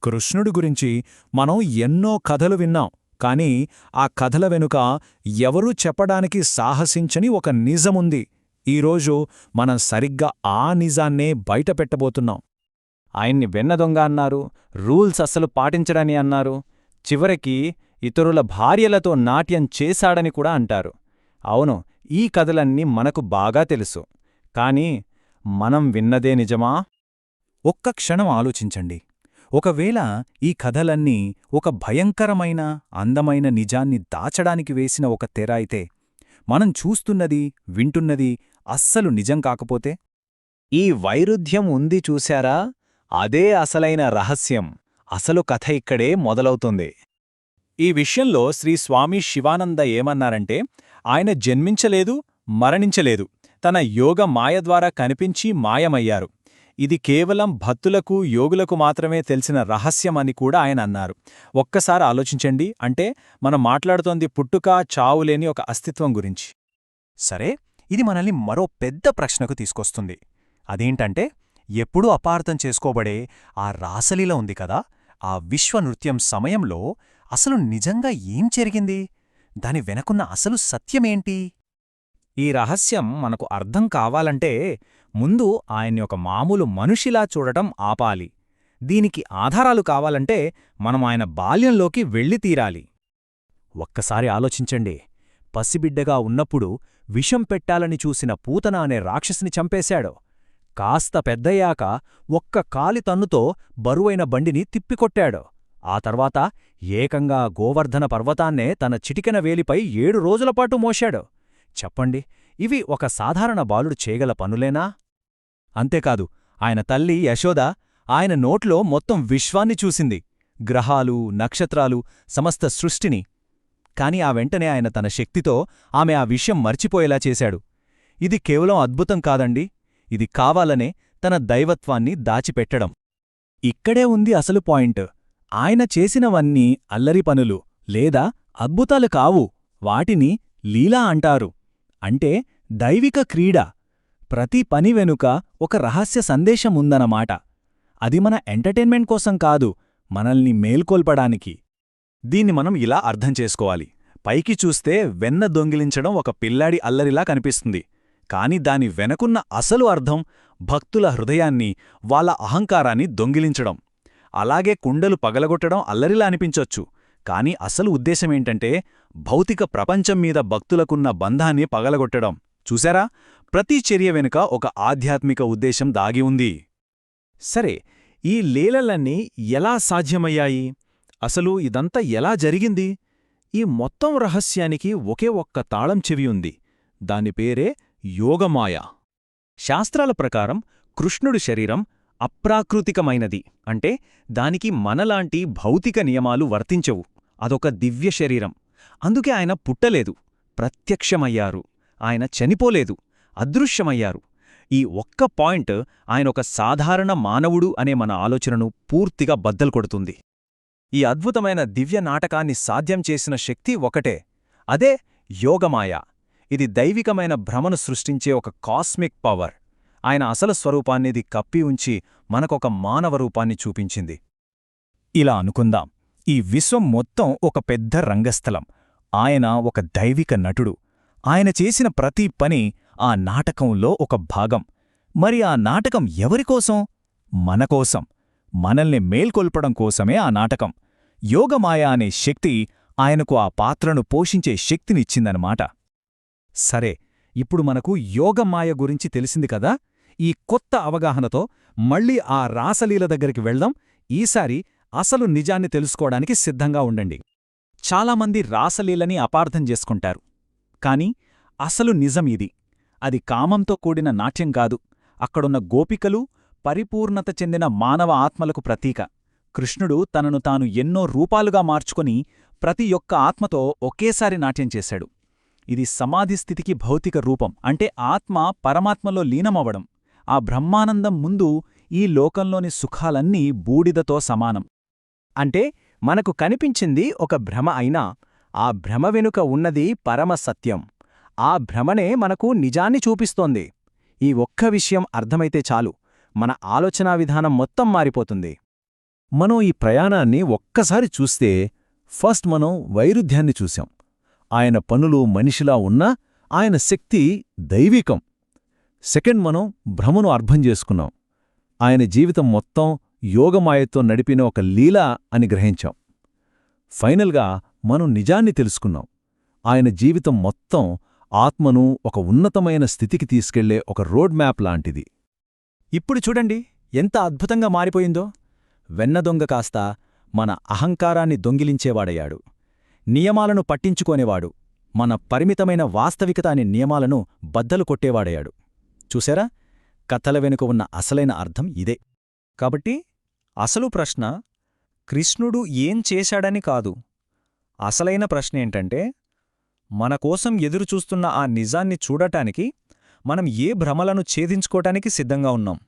కృష్ణుడి గురించి మనం ఎన్నో కథలు విన్నాం, కానీ ఆ కథల వెనుక ఎవరూ చెప్పడానికి సాహసించని ఒక నిజముంది. ఈరోజు మనం సరిగ్గా ఆ నిజాన్నే బయటపెట్టబోతున్నాం. ఆయన్ని వెన్నదొంగ అన్నారు, రూల్స్ అస్సలు పాటించడని అన్నారు, చివరికి ఇతరుల భార్యలతో నాట్యం చేశాడని కూడా అంటారు. అవును, ఈ కథలన్నీ మనకు బాగా తెలుసు. కాని మనం విన్నదే నిజమా? ఒక్క క్షణం ఆలోచించండి. ఒకవేళ ఈ కథలన్నీ ఒక భయంకరమైన, అందమైన నిజాన్ని దాచడానికి వేసిన ఒక తెర అయితే, మనం చూస్తున్నది, వింటున్నది అస్సలు నిజం కాకపోతే? ఈ వైరుధ్యం ఉంది చూశారా? అదే అసలైన రహస్యం. అసలు కథ ఇక్కడే మొదలవుతుంది. ఈ విషయంలో శ్రీ స్వామి శివానంద ఏమన్నారంటే, ఆయన జన్మించలేదు, మరణించలేదు, తన యోగ మాయ ద్వారా కనిపించి మాయమయ్యారు. ఇది కేవలం భక్తులకు, యోగులకు మాత్రమే తెలిసిన రహస్యమని కూడా ఆయన అన్నారు. ఒక్కసారి ఆలోచించండి. అంటే మనం మాట్లాడుతోంది పుట్టుక, చావులేని ఒక అస్తిత్వం గురించి. సరే, ఇది మనల్ని మరో పెద్ద ప్రశ్నకు తీసుకొస్తుంది. అదేంటంటే, ఎప్పుడూ అపార్థం చేసుకోబడే ఆ రాసలీల ఉంది కదా, ఆ విశ్వనృత్యం సమయంలో అసలు నిజంగా ఏం జరిగింది? దాని వెనకున్న అసలు సత్యమేంటి? ఈ రహస్యం మనకు అర్థం కావాలంటే ముందు ఆయన్ని ఒక మామూలు మనిషిలా చూడటం ఆపాలి. దీనికి ఆధారాలు కావాలంటే మనం ఆయన బాల్యంలోకి వెళ్ళి తీరాలి. ఒక్కసారి ఆలోచించండి. పసిబిడ్డగా ఉన్నప్పుడు విషం పెట్టాలని చూసిన పూతన అనే రాక్షసిని చంపేశాడు. కాస్త పెద్దయ్యాక ఒక్క కాలి తన్నుతో బరువైన బండిని తిప్పికొట్టాడు. ఆ తర్వాత ఏకంగా గోవర్ధన పర్వతాన్నే తన చిటికెన వేలిపై 7 రోజులపాటు మోశాడు. చెప్పండి, ఇవి ఒక సాధారణ బాలుడు చేయగల పనులేనా? అంతేకాదు, ఆయన తల్లి యశోద ఆయన నోట్లో మొత్తం విశ్వాన్ని చూసింది, గ్రహాలు, నక్షత్రాలు, సమస్త సృష్టిని. కాని ఆ వెంటనే ఆయన తన శక్తితో ఆమె ఆ విషయం మర్చిపోయేలా చేశాడు. ఇది కేవలం అద్భుతం కాదండి, ఇది కావాలనే తన దైవత్వాన్ని దాచిపెట్టడం. ఇక్కడే ఉంది అసలు పాయింట్. ఆయన చేసినవన్నీ అల్లరి పనులు లేదా అద్భుతాలు కావు, వాటిని లీలా అంటారు. అంటే దైవిక క్రీడ. ప్రతి పని వెనుక ఒక రహస్య సందేశముందన్నమాట. అది మన ఎంటర్టైన్మెంట్ కోసం కాదు, మనల్ని మేల్కొల్పడానికి. దీన్ని మనం ఇలా అర్థం చేసుకోవాలి. పైకి చూస్తే వెన్న దొంగిలించడం ఒక పిల్లాడి అల్లరిలా కనిపిస్తుంది. కాని దాని వెనకున్న అసలు అర్థం భక్తుల హృదయాన్ని, వాళ్ళ అహంకారాన్ని దొంగిలించడం. అలాగే కుండలు పగలగొట్టడం అల్లరిలా అనిపించొచ్చు, కాని అసలు ఉద్దేశమేంటంటే భౌతిక ప్రపంచం మీద భక్తులకున్న బంధాన్ని పగలగొట్టడం. చూశారా? ప్రతి చర్య వెనుక ఒక ఆధ్యాత్మిక ఉద్దేశం దాగి ఉంది. సరే, ఈ లీలలన్నీ ఎలా సాధ్యమయ్యాయి? అసలు ఇదంతా ఎలా జరిగింది? ఈ మొత్తం రహస్యానికి ఒకే ఒక్క తాళం చెవి ఉంది. దాని పేరే యోగమాయ. శాస్త్రాల ప్రకారం కృష్ణుడి శరీరం అప్రాకృతికమైనది. అంటే దానికి మనలాంటి భౌతిక నియమాలు వర్తించవు. అదొక దివ్య శరీరం. అందుకే ఆయన పుట్టలేదు, ప్రత్యక్షమయ్యారు. ఆయన చనిపోలేదు, అదృశ్యమయ్యారు. ఈ ఒక్క పాయింట్ ఆయనొక సాధారణ మానవుడు అనే మన ఆలోచనను పూర్తిగా బద్దలు కొడుతుంది. ఈ అద్భుతమైన దివ్య నాటకాన్ని సాధ్యం చేసిన శక్తి ఒకటే, అదే యోగమాయ. ఇది దైవికమైన భ్రమను సృష్టించే ఒక కాస్మిక్ పవర్. ఆయన అసలు స్వరూపాన్నిది కప్పి ఉంచి మనకొక మానవ రూపాన్ని చూపించింది. ఇలా అనుకుందాం, ఈ విశ్వం మొత్తం ఒక పెద్ద రంగస్థలం. ఆయన ఒక దైవిక నటుడు. ఆయన చేసిన ప్రతి పని ఆ నాటకంలో ఒక భాగం. మరి ఆ నాటకం ఎవరికోసం? మనకోసం. మనల్ని మేల్కొల్పడం కోసమే ఆ నాటకం. యోగమాయ అనే శక్తి ఆయనకు ఆ పాత్రను పోషించే శక్తినిచ్చిందన్నమాట. సరే, ఇప్పుడు మనకు యోగమాయ గురించి తెలిసింది కదా. ఈ కొత్త అవగాహనతో మళ్ళీ ఆ రాసలీల దగ్గరికి వెళ్దాం. ఈసారి అసలు నిజాన్ని తెలుసుకోవడానికి సిద్ధంగా ఉండండి. చాలామంది రాసలీలని అపార్థం చేసుకుంటారు. కాని అసలు నిజం ఇది. అది కామంతో కూడిన నాట్యం కాదు. అక్కడున్న గోపికలు పరిపూర్ణత చెందిన మానవ ఆత్మలకు ప్రతీక. కృష్ణుడు తనను తాను ఎన్నో రూపాలుగా మార్చుకొని ప్రతి ఒక్క ఆత్మతో ఒకేసారి నాట్యం చేశాడు. ఇది సమాధిస్థితికి భౌతిక రూపం. అంటే ఆత్మ పరమాత్మలో లీనమవ్వడం. ఆ బ్రహ్మానందం ముందు ఈ లోకంలోని సుఖాలన్నీ బూడిదతో సమానం. అంటే మనకు కనిపించింది ఒక భ్రమ అయినా, ఆ భ్రమ వెనుక ఉన్నది పరమ సత్యం. ఆ భ్రమనే మనకు నిజాన్ని చూపిస్తోంది. ఈ ఒక్క విషయం అర్థమైతే చాలు, మన ఆలోచనా విధానం మొత్తం మారిపోతుంది. మనం ఈ ప్రయాణాన్ని ఒక్కసారి చూస్తే ఫస్ట్ మనం వైరుధ్యాన్ని చూశాం. ఆయన పనులు మనిషిలా ఉన్నా ఆయన శక్తి దైవికం. సెకండ్, మనం భ్రమను అర్థం చేసుకున్నాం. ఆయన జీవితం మొత్తం యోగమాయతో నడిపిన ఒక లీల అని గ్రహించాం. ఫైనల్గా మనం నిజాన్ని తెలుసుకున్నాం. ఆయన జీవితం మొత్తం ఆత్మను ఒక ఉన్నతమైన స్థితికి తీసుకెళ్లే ఒక రోడ్ మ్యాప్ లాంటిది. ఇప్పుడు చూడండి ఎంత అద్భుతంగా మారిపోయిందో. వెన్నదొంగ కాస్త మన అహంకారాన్ని దొంగిలించేవాడయ్యాడు. నియమాలను పట్టించుకోనేవాడు మన పరిమితమైన వాస్తవికత అనే నియమాలను బద్దలు కొట్టేవాడయ్యాడు. చూశారా? కథల వెనుక ఉన్న అసలైన అర్థం ఇదే. కాబట్టి అసలు ప్రశ్న కృష్ణుడు ఏం చేశాడని కాదు. అసలైన ప్రశ్నేంటంటే, మనకోసం ఎదురుచూస్తున్న ఆ నిజాన్ని చూడటానికి మనం ఏ భ్రమలను ఛేదించుకోటానికి సిద్ధంగా ఉన్నాం.